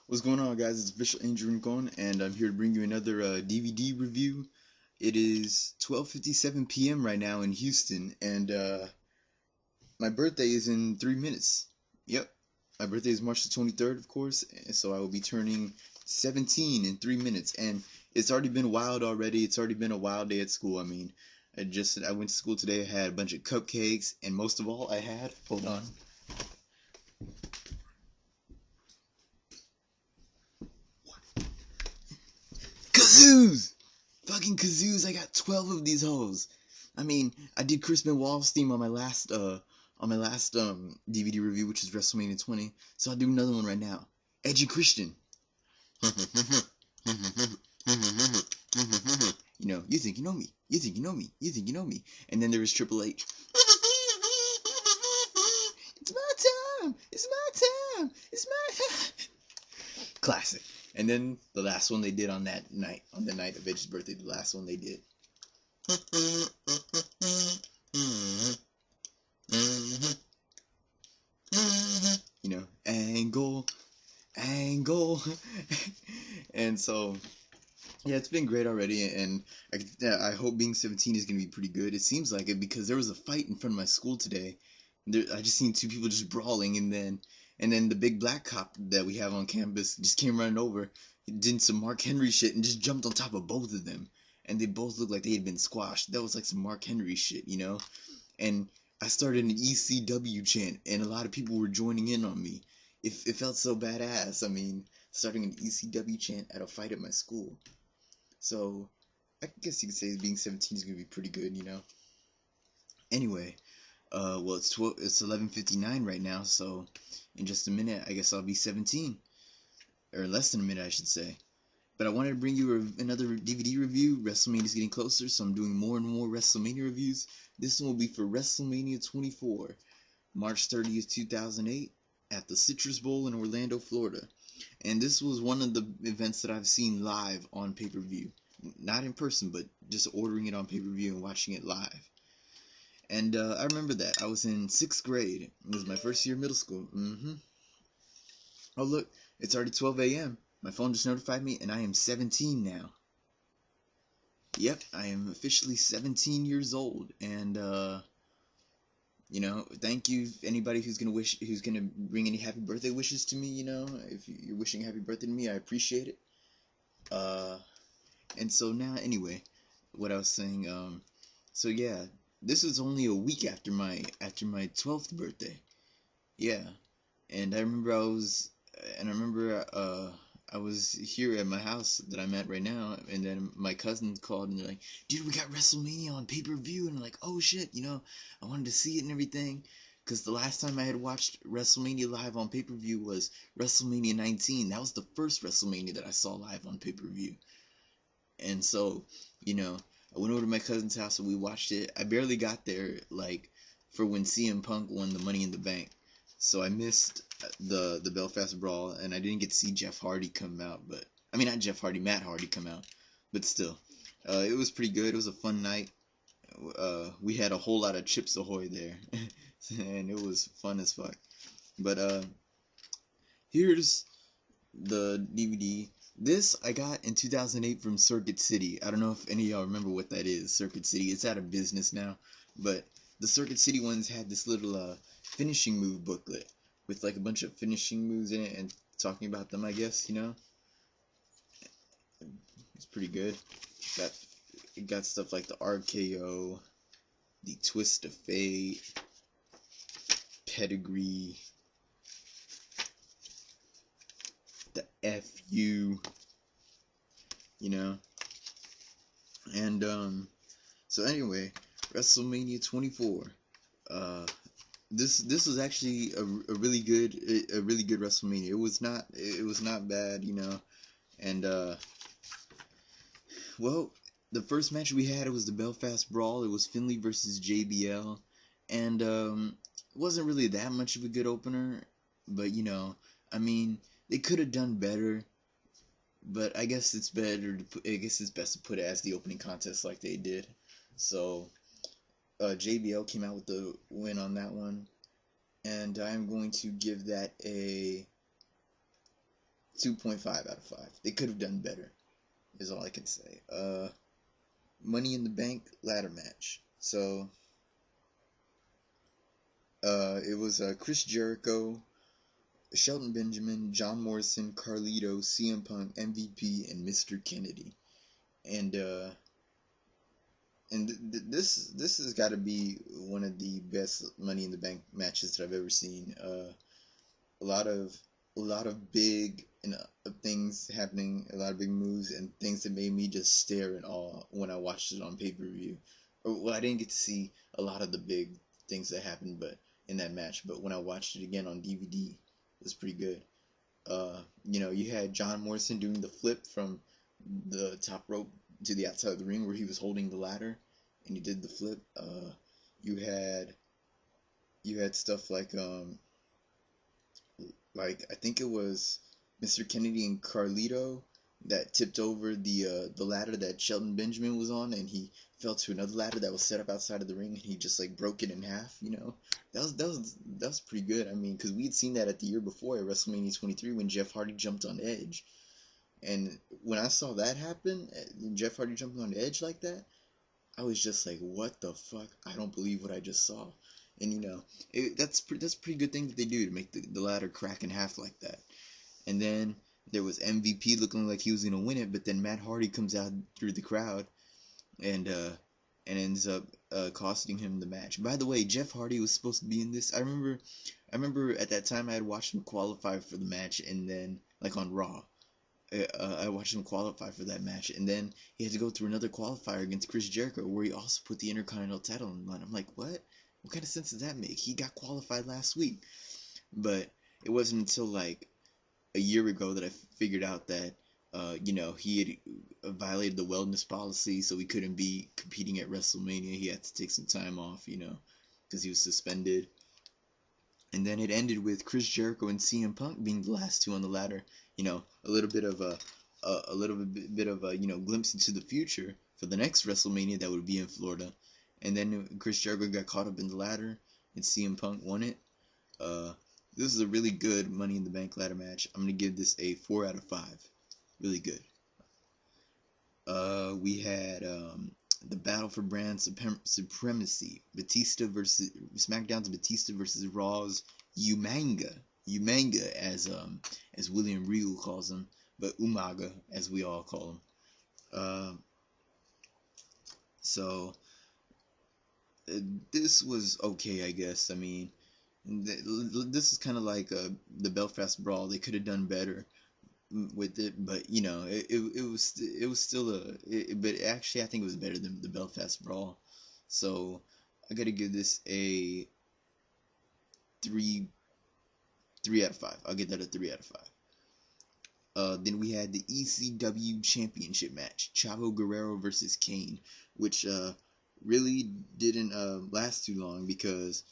What's going on, guys? It's official Andrew Rincon, and I'm here to bring you another DVD review. It is 12:57 p.m. right now in Houston, and my birthday is in 3 minutes. Yep, my birthday is March the 23rd, of course, and so I will be turning 17 in 3 minutes. And it's already been wild already. It's already been a wild day at school. I mean, I went to school today. I had a bunch of cupcakes, and most of all, hold on. Kazoos! Fucking kazoos! I got 12 of these hoes. I mean, I did Chris Benoit's theme on my last DVD review, which is WrestleMania 20. So I'll do another one right now. Edge and Christian. You know, you think you know me. You think you know me. You think you know me. And then there is Triple H. It's my time. It's my time. It's my time. Classic. And then the last one they did on that night, on the night of Edge's birthday, the last one they did. You know, angle. And so, yeah, it's been great already, and I hope being 17 is going to be pretty good. It seems like it because there was a fight in front of my school today. I just seen two people just brawling, and then the big black cop that we have on campus just came running over, did some Mark Henry shit, and just jumped on top of both of them. And they both looked like they had been squashed. That was like some Mark Henry shit, you know? And I started an ECW chant, and a lot of people were joining in on me. It felt so badass. I mean, starting an ECW chant at a fight at my school. So, I guess you could say being 17 is going to be pretty good, you know? Anyway, well, it's 11:59 right now, so in just a minute, I guess I'll be 17. Or less than a minute, I should say. But I wanted to bring you another DVD review. WrestleMania is getting closer, so I'm doing more and more WrestleMania reviews. This one will be for WrestleMania 24, March 30th, 2008, at the Citrus Bowl in Orlando, Florida. And this was one of the events that I've seen live on pay-per-view. Not in person, but just ordering it on pay-per-view and watching it live. And I remember that. I was in 6th grade. It was my first year of middle school. Oh, look, it's already 12 a.m. My phone just notified me, and I am 17 now. Yep, I am officially 17 years old, and you know, thank you anybody who's gonna bring any happy birthday wishes to me. You know, if you're wishing happy birthday to me, I appreciate it. And so now, anyway, what I was saying, so yeah, this was only a week after my 12th birthday. Yeah, and I remember I was here at my house that I'm at right now, and then my cousins called and they're like, dude, we got WrestleMania on pay-per-view, and I'm like, oh shit, you know, I wanted to see it and everything, because the last time I had watched WrestleMania live on pay-per-view was WrestleMania 19. That was the first WrestleMania that I saw live on pay-per-view. And so, you know, I went over to my cousin's house and we watched it. I barely got there, like, for when CM Punk won the Money in the Bank. So I missed the Belfast Brawl, and I didn't get to see Jeff Hardy come out, but I mean not Jeff Hardy, Matt Hardy come out, but still, it was pretty good. It was a fun night. We had a whole lot of Chips Ahoy there, and it was fun as fuck. But here's the DVD. This I got in 2008 from Circuit City. I don't know if any of y'all remember what that is. Circuit City. It's out of business now, but the Circuit City ones had this little finishing move booklet with like a bunch of finishing moves in it and talking about them, I guess, you know. It's pretty good. It got stuff like the RKO, the Twist of Fate, Pedigree, the FU, you know. And so anyway, WrestleMania 24. This was actually a really good WrestleMania. It was not bad, you know. And well, the first match we had, it was the Belfast Brawl. It was Finlay versus JBL, and it wasn't really that much of a good opener, but you know, I mean, they could have done better. But I guess it's best to put it as the opening contest like they did. So JBL came out with the win on that one, and I'm going to give that a 2.5 out of 5. They could have done better, is all I can say. Money in the Bank ladder match. So, it was Chris Jericho, Shelton Benjamin, John Morrison, Carlito, CM Punk, MVP, and Mr. Kennedy. And this has got to be one of the best Money in the Bank matches that I've ever seen. A lot of big things happening, a lot of big moves and things that made me just stare in awe when I watched it on pay-per-view. Well, I didn't get to see a lot of the big things that happened, but in that match. But when I watched it again on DVD, it was pretty good. You had John Morrison doing the flip from the top rope to the outside of the ring where he was holding the ladder, and he did the flip. You had stuff like I think it was Mr. Kennedy and Carlito that tipped over the ladder that Shelton Benjamin was on, and he fell to another ladder that was set up outside of the ring, and he just like broke it in half. That was pretty good. I mean, because we had seen that at the year before at WrestleMania 23 when Jeff Hardy jumped on Edge, and when I saw that happen, Jeff Hardy jumping on Edge like that, I was just like, what the fuck? I don't believe what I just saw. And that's a pretty good thing that they do to make the ladder crack in half like that. And then there was MVP looking like he was gonna win it, but then Matt Hardy comes out through the crowd and ends up costing him the match. By the way, Jeff Hardy was supposed to be in this. I remember at that time I had watched him qualify for the match, and then like on Raw, I watched him qualify for that match, and then he had to go through another qualifier against Chris Jericho where he also put the Intercontinental title on the line. I'm like, what? What kind of sense does that make? He got qualified last week. But it wasn't until like a year ago that I figured out that, he had violated the wellness policy, so he couldn't be competing at WrestleMania. He had to take some time off, because he was suspended. And then it ended with Chris Jericho and CM Punk being the last two on the ladder. A little bit of a glimpse into the future for the next WrestleMania that would be in Florida. And then Chris Jericho got caught up in the ladder, and CM Punk won it. This is a really good Money in the Bank ladder match. I'm going to give this a 4 out of 5. Really good. We had the Battle for Brand Supremacy. SmackDown's Batista versus Raw's Umanga. Umanga, as William Regal calls him, but Umaga, as we all call him. So this was okay, I guess. I mean, this is kind of like the Belfast Brawl. They could have done better with it, but it was still but actually I think it was better than the Belfast Brawl. So I gotta give this a 3 out of 5. I'll get that a 3 out of 5. Then we had the ECW Championship match, Chavo Guerrero versus Kane, which really didn't last too long because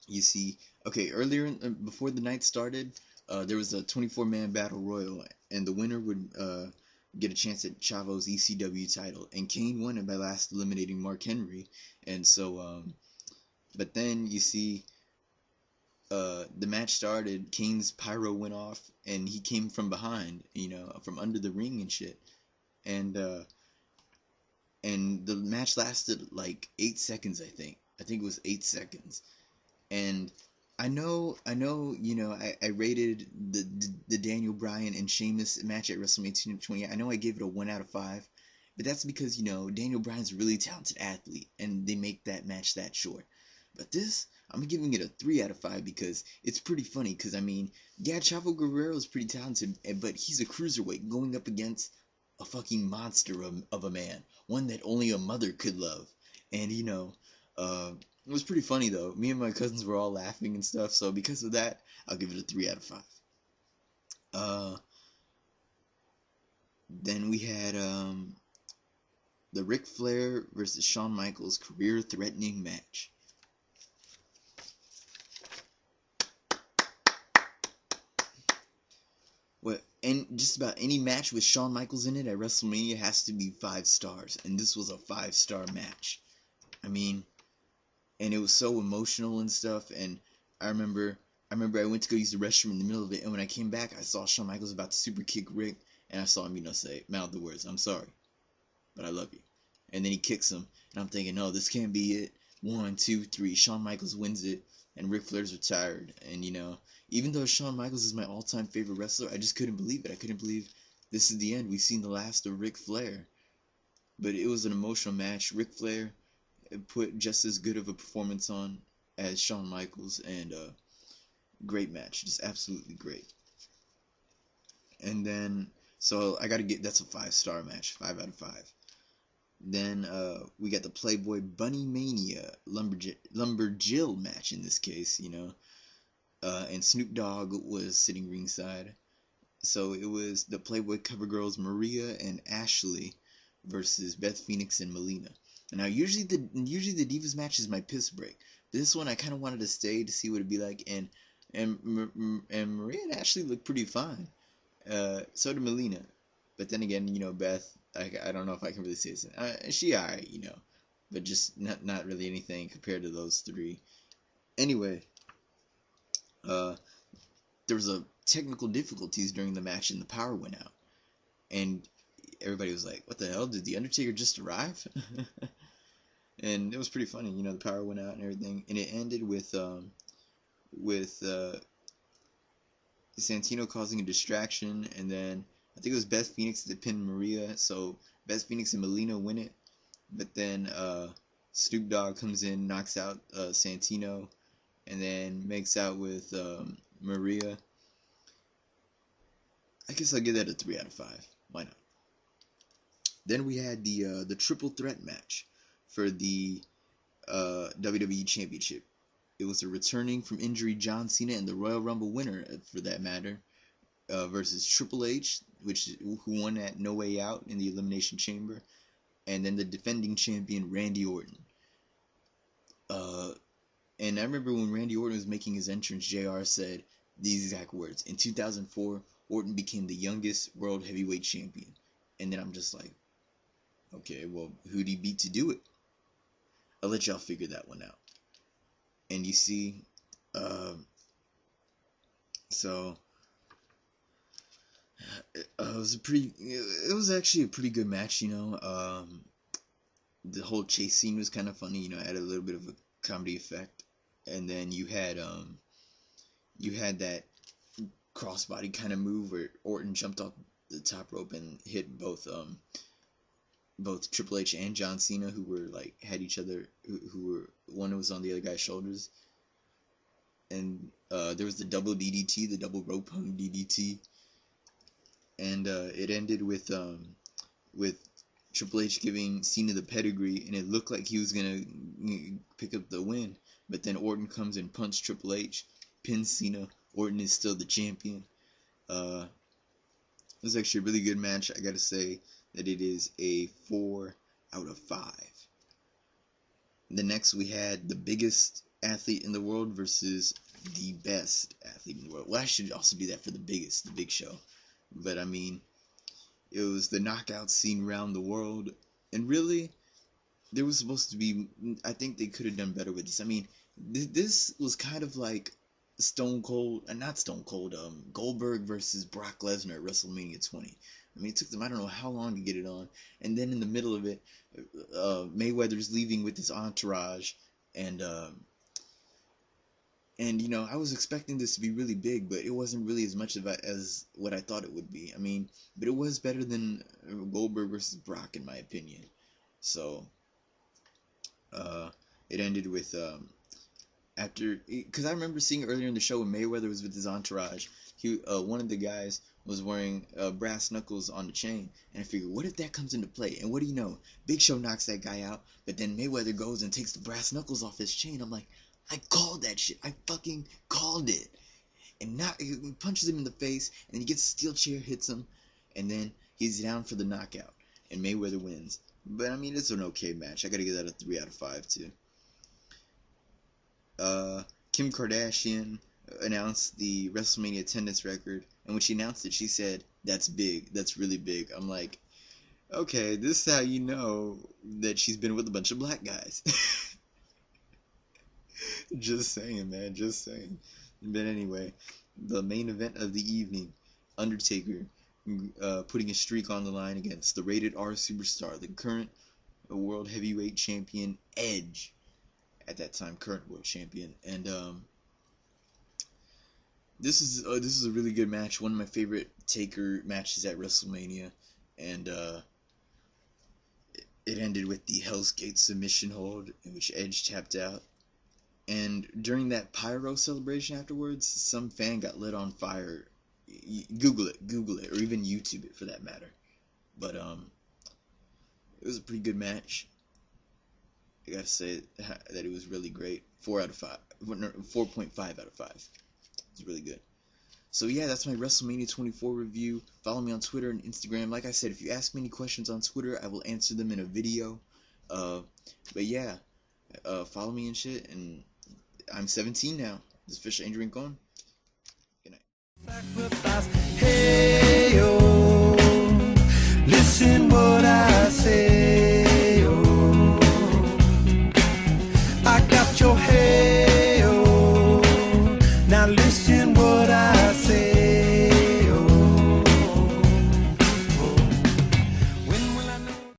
you see, earlier before the night started, there was a 24-man battle royal, and the winner would get a chance at Chavo's ECW title, and Kane won it by last eliminating Mark Henry. And so, but then you see, the match started, Kane's pyro went off, and he came from behind, from under the ring and shit, and the match lasted like 8 seconds, I think it was 8 seconds, and I know, I rated the Daniel Bryan and Sheamus match at WrestleMania 20. I know I gave it a 1 out of 5, but that's because, Daniel Bryan's a really talented athlete, and they make that match that short. But this, I'm giving it a 3 out of 5 because it's pretty funny, because, I mean, yeah, Chavo Guerrero is pretty talented, but he's a cruiserweight going up against a fucking monster of a man, one that only a mother could love, and, it was pretty funny, though. Me and my cousins were all laughing and stuff, so because of that, I'll give it a 3 out of 5. Then we had the Ric Flair versus Shawn Michaels career-threatening match. And just about any match with Shawn Michaels in it at WrestleMania has to be 5 stars, and this was a 5-star match. I mean, and it was so emotional and stuff, and I remember I remember I went to go use the restroom in the middle of it, and when I came back, I saw Shawn Michaels about to super kick Rick, and I saw him, mouth the words, "I'm sorry, but I love you." And then he kicks him, and I'm thinking, no, this can't be it. 1, 2, 3. Shawn Michaels wins it, and Ric Flair's retired. And even though Shawn Michaels is my all-time favorite wrestler, I just couldn't believe it. I couldn't believe this is the end. We've seen the last of Ric Flair. But it was an emotional match. Ric Flair put just as good of a performance on as Shawn Michaels, and great match, just absolutely great. And then, so I gotta that's a 5-star match, 5 out of 5. Then we got the Playboy Bunny Mania Lumberjill match in this case, and Snoop Dogg was sitting ringside. So it was the Playboy cover girls Maria and Ashley versus Beth Phoenix and Melina. And now usually the Divas match is my piss break. This one I kind of wanted to stay to see what it'd be like, and Maria and Ashley look pretty fine. So did Melina, but then again, Beth, I don't know if I can really say this. She alright, but just not really anything compared to those three. Anyway, there was a technical difficulties during the match, and the power went out, and everybody was like, "What the hell? Did the Undertaker just arrive?" And it was pretty funny, the power went out and everything, and it ended with Santino causing a distraction, and then I think it was Beth Phoenix that pinned Maria, so Beth Phoenix and Melina win it, but then Snoop Dogg comes in, knocks out Santino, and then makes out with Maria. I guess I'll give that a 3 out of 5. Why not? Then we had the triple threat match for the WWE Championship. It was a returning from injury John Cena and the Royal Rumble winner, for that matter, versus Triple H, who won at No Way Out in the Elimination Chamber, and then the defending champion Randy Orton. And I remember when Randy Orton was making his entrance, JR said these exact words: "In 2004, Orton became the youngest world heavyweight champion." And then I'm just like, okay, well, who'd he beat to do it? I'll let y'all figure that one out. And you see, so it was actually a pretty good match, the whole chase scene was kind of funny, added a little bit of a comedy effect. And then you had that crossbody kind of move where Orton jumped off the top rope and hit both Triple H and John Cena, who were had each other, who were, one was on the other guy's shoulders. And there was the double DDT, the double rope hung DDT, and it ended with Triple H giving Cena the pedigree, and it looked like he was gonna pick up the win, but then Orton comes and punches Triple H, pins Cena. Orton is still the champion. It was actually a really good match. I gotta say that it is a 4 out of 5. The next we had the biggest athlete in the world versus the best athlete in the world. Well, I should also do that for the Big Show. But I mean, it was the knockout scene around the world, and really, there was supposed to be, I think they could have done better with this. I mean, this was kind of like Goldberg versus Brock Lesnar at WrestleMania 20. I mean, it took them, I don't know how long to get it on, and then in the middle of it, Mayweather's leaving with his entourage, and I was expecting this to be really big, but it wasn't really as much of it as what I thought it would be. I mean, but it was better than Goldberg versus Brock, in my opinion. So, it ended with, because I remember seeing earlier in the show when Mayweather was with his entourage, one of the guys was wearing brass knuckles on the chain, and I figured, what if that comes into play? And what do you know? Big Show knocks that guy out, but then Mayweather goes and takes the brass knuckles off his chain. I'm like, I called that shit. I fucking called it. And he punches him in the face, and he gets a steel chair, hits him, and then he's down for the knockout, and Mayweather wins. But I mean, it's an okay match. I gotta give that a 3 out of 5 too. Kim Kardashian announced the WrestleMania attendance record, and when she announced it, she said, "That's big. That's really big." I'm like, okay, this is how you know that she's been with a bunch of black guys. Just saying, man. Just saying. But anyway, the main event of the evening, Undertaker, putting his streak on the line against the Rated R superstar, the current world heavyweight champion Edge, at that time current world champion, and this is a really good match, one of my favorite Taker matches at WrestleMania, and it ended with the Hell's Gate submission hold in which Edge tapped out. And during that pyro celebration afterwards, some fan got lit on fire. Google it, or even YouTube it for that matter. But it was a pretty good match. I gotta say that it was really great. 4 out of 5, 4.5 out of 5. It's really good. So yeah, that's my WrestleMania 24 review. Follow me on Twitter and Instagram. Like I said, if you ask me any questions on Twitter, I will answer them in a video. But yeah, follow me and shit. And I'm 17 now. This is Fisher Angel Rincon. Good night.